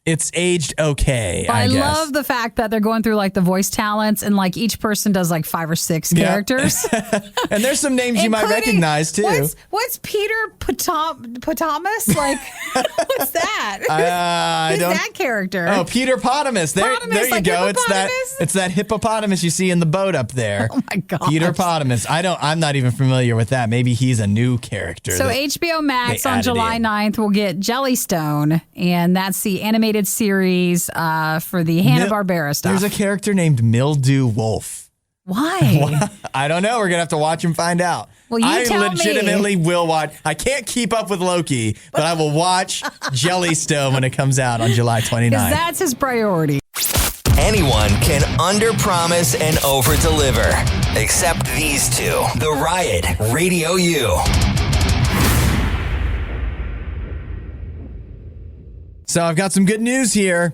It's aged okay. But I guess. love the fact that they're going through like the voice talents and like each person does like 5 or 6 characters. And there's some names you might recognize too. What's Peter Potamus? Like, what's that? Who's that character? Oh, Peter Potamus. There you like go. It's that hippopotamus you see in the boat up there. Oh my god, Peter Potamus. I'm not even familiar with that. Maybe he's a new character. So HBO Max on July 9th will get Jellystone, and that's the animated series for the Hanna-Barbera stuff. There's a character named Mildew Wolf. Why? I don't know. We're going to have to watch and find out. Well, you tell me. I legitimately will watch. I can't keep up with Loki, but I will watch Jellystone when it comes out on July 29th. Because that's his priority. Anyone can underpromise and overdeliver, except these two. The Riot RadioU. So I've got some good news here,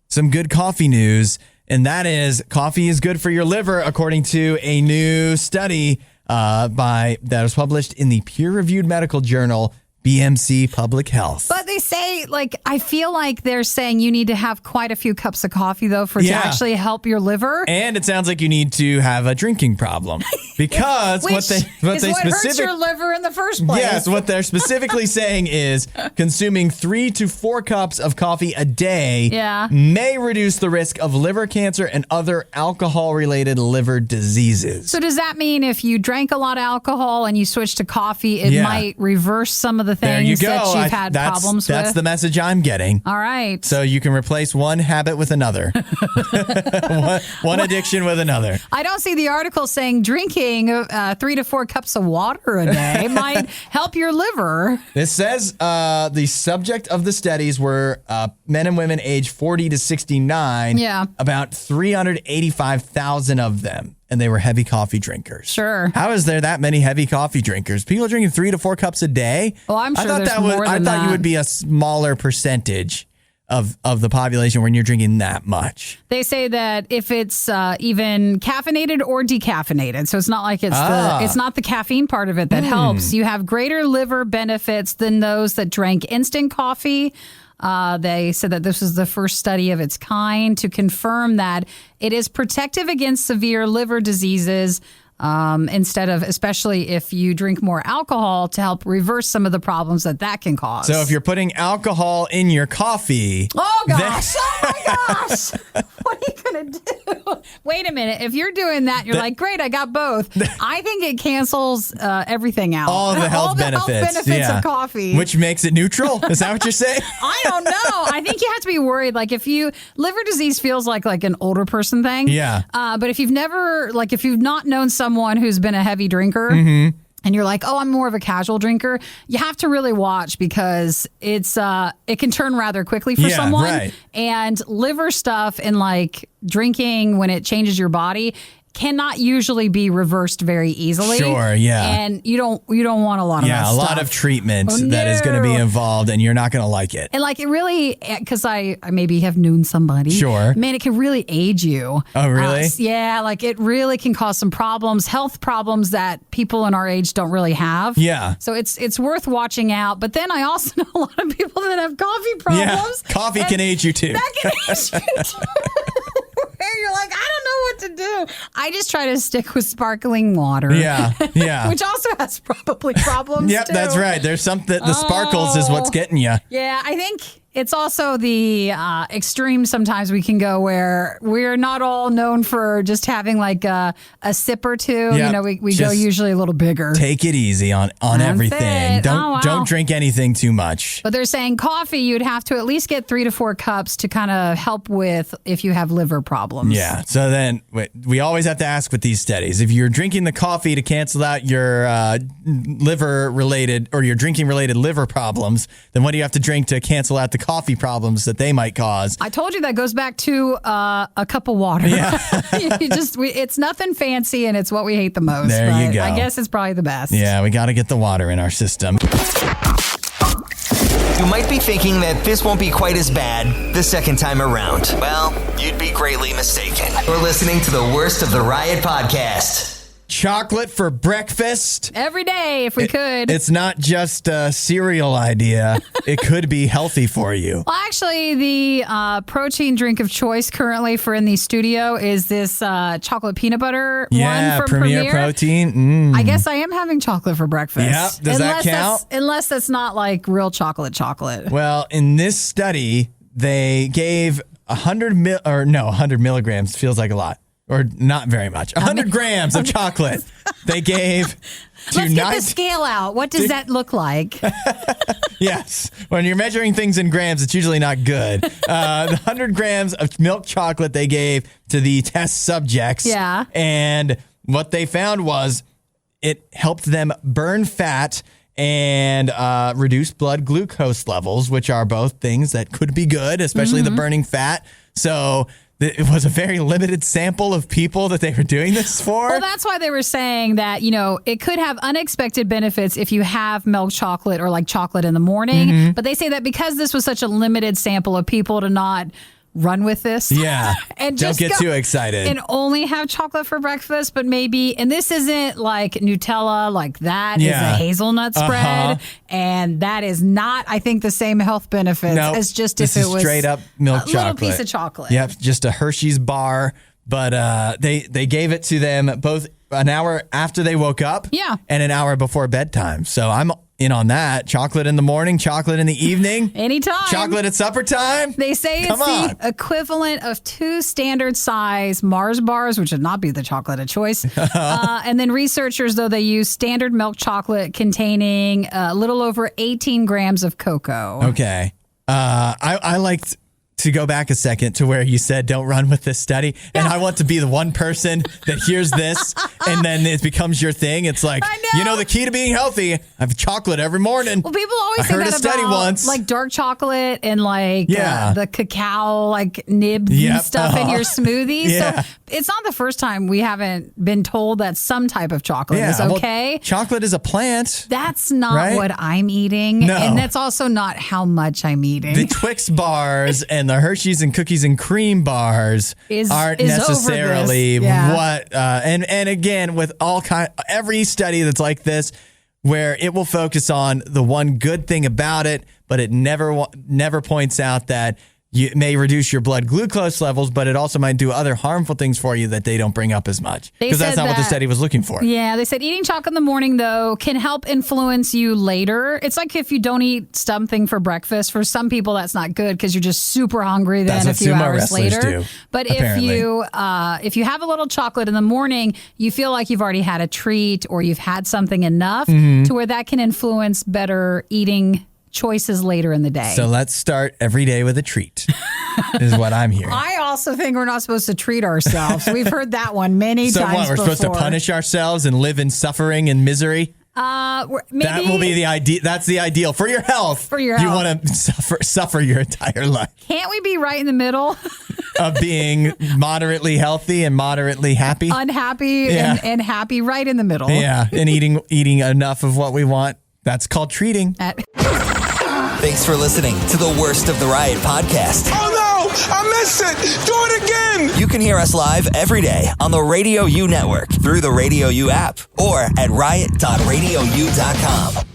some good coffee news, and that is coffee is good for your liver, according to a new study that was published in the peer-reviewed medical journal BMC Public Health. But they say, I feel like they're saying you need to have quite a few cups of coffee, though, to actually help your liver. And it sounds like you need to have a drinking problem. Because what hurts your liver in the first place. Yes, what they're specifically saying is consuming 3 to 4 cups of coffee a day may reduce the risk of liver cancer and other alcohol-related liver diseases. So does that mean if you drank a lot of alcohol and you switch to coffee, it might reverse some of the things that you've had problems with? That's the message I'm getting. All right. So you can replace one habit with another. one addiction with another. I don't see the article saying drinking 3 to 4 cups of water a day might help your liver. This says the subject of the studies were men and women aged 40 to 69. Yeah. About 385,000 of them. And they were heavy coffee drinkers. Sure. How is there that many heavy coffee drinkers? People are drinking 3 to 4 cups a day? Well, I'm sure I thought you would be a smaller percentage of the population when you're drinking that much. They say that if it's even caffeinated or decaffeinated, so it's not like it's not the caffeine part of it that helps. You have greater liver benefits than those that drank instant coffee. They said that this was the first study of its kind to confirm that it is protective against severe liver diseases, instead of, especially if you drink more alcohol, to help reverse some of the problems that can cause. So if you're putting alcohol in your coffee... Oh, gosh. Oh, my gosh. What are you going to do? Wait a minute. If you're doing that, you're like, great, I got both. I think it cancels everything out. All the health benefits of coffee. Which makes it neutral? Is that what you're saying? I don't know. I think you have to be worried. Like, liver disease feels like an older person thing. Yeah. But if you've not known someone who's been a heavy drinker, and you're like, oh, I'm more of a casual drinker, you have to really watch because it can turn rather quickly for someone. Right. And liver stuff and drinking when it changes your body cannot usually be reversed very easily. Sure, yeah. And you don't want a lot of that stuff. Yeah, a lot of treatment that is going to be involved, and you're not going to like it. And it really, because I maybe have known somebody. Sure. Man, it can really age you. Oh, really? Yeah, it really can cause some problems, health problems that people in our age don't really have. Yeah. So it's worth watching out. But then I also know a lot of people that have coffee problems. Yeah, coffee can age you too. That can age you too. You're like, I don't know what to do. I just try to stick with sparkling water. Yeah, yeah. Which also has probably problems. Yep, too. That's right. There's something. The sparkles is what's getting you. Yeah, I think it's also the extreme. Sometimes we can go where we're not all known for just having a sip or two. Yep. We go usually a little bigger. Take it easy on everything. Don't drink anything too much. But they're saying coffee, you'd have to at least get 3 to 4 cups to kind of help with if you have liver problems. Yeah. So then we always have to ask with these studies, if you're drinking the coffee to cancel out your liver related or your drinking related liver problems, then what do you have to drink to cancel out the coffee problems that they might cause. I told you that goes back to a cup of water. Yeah. It's nothing fancy, and it's what we hate the most. There you go. I guess it's probably the best. Yeah, we got to get the water in our system. You might be thinking that this won't be quite as bad the second time around. Well, you'd be greatly mistaken. You're listening to the worst of the Riot podcast. Chocolate for breakfast. Every day, if we could. It's not just a cereal idea. It could be healthy for you. Well, actually, the protein drink of choice currently for in the studio is this chocolate peanut butter one from Premier Protein. I guess I am having chocolate for breakfast. Yep. Does that count? Unless that's not like real chocolate. Well, in this study, they gave 100 milligrams. Feels like a lot. Or not very much. 100 grams of chocolate they gave to Let's get the scale out. What does that look like? Yes. When you're measuring things in grams, it's usually not good. The 100 grams of milk chocolate they gave to the test subjects. Yeah. And what they found was it helped them burn fat and reduce blood glucose levels, which are both things that could be good, especially the burning fat. So it was a very limited sample of people that they were doing this for. Well, that's why they were saying that, it could have unexpected benefits if you have milk chocolate or like chocolate in the morning. But they say that because this was such a limited sample of people to not run with this. Yeah. And don't just get too excited. And only have chocolate for breakfast, but maybe, and this isn't like Nutella, like that is a hazelnut spread. And that is not, I think, the same health benefits as just if it was straight up milk chocolate. A little piece of chocolate. Yep. Just a Hershey's bar. But they gave it to them both an hour after they woke up and an hour before bedtime. So I'm in on that. Chocolate in the morning, chocolate in the evening. Anytime. Chocolate at supper time. They say it's the equivalent of 2 standard size Mars bars, which would not be the chocolate of choice. And then researchers, though, they use standard milk chocolate containing a little over 18 grams of cocoa. Okay. I liked to go back a second to where you said don't run with this study, and I want to be the one person that hears this and then it becomes your thing. It's like, the key to being healthy, I have chocolate every morning. Well, people always say heard that a study about once. like dark chocolate and like the cacao like nibs and stuff in your smoothie. So it's not the first time we haven't been told that some type of chocolate is okay. Well, chocolate is a plant. That's not what I'm eating. No. And that's also not how much I'm eating. The Twix bars and the Hershey's and cookies and cream bars aren't necessarily what. And again, with every study that's like this, where it will focus on the one good thing about it, but it never points out that it may reduce your blood glucose levels, but it also might do other harmful things for you that they don't bring up as much. Because that's not what the study was looking for. Yeah, they said eating chocolate in the morning, though, can help influence you later. It's like if you don't eat something for breakfast. For some people, that's not good because you're just super hungry then a few hours later. Do, but apparently. if you have a little chocolate in the morning, you feel like you've already had a treat or you've had something enough to where that can influence better eating choices later in the day. So let's start every day with a treat, is what I'm hearing. I also think we're not supposed to treat ourselves. We've heard that one many times before. So what, we're supposed to punish ourselves and live in suffering and misery? Maybe that will be the ideal. That's the ideal for your health. For your health. You want to suffer your entire life. Can't we be right in the middle? Of being moderately healthy and moderately happy? Unhappy and happy, right in the middle. Yeah, and eating enough of what we want. That's called treating. Thanks for listening to the Worst of the Riot podcast. Oh no! I missed it! Do it again! You can hear us live every day on the RadioU network through the RadioU app or at riot.radiou.com.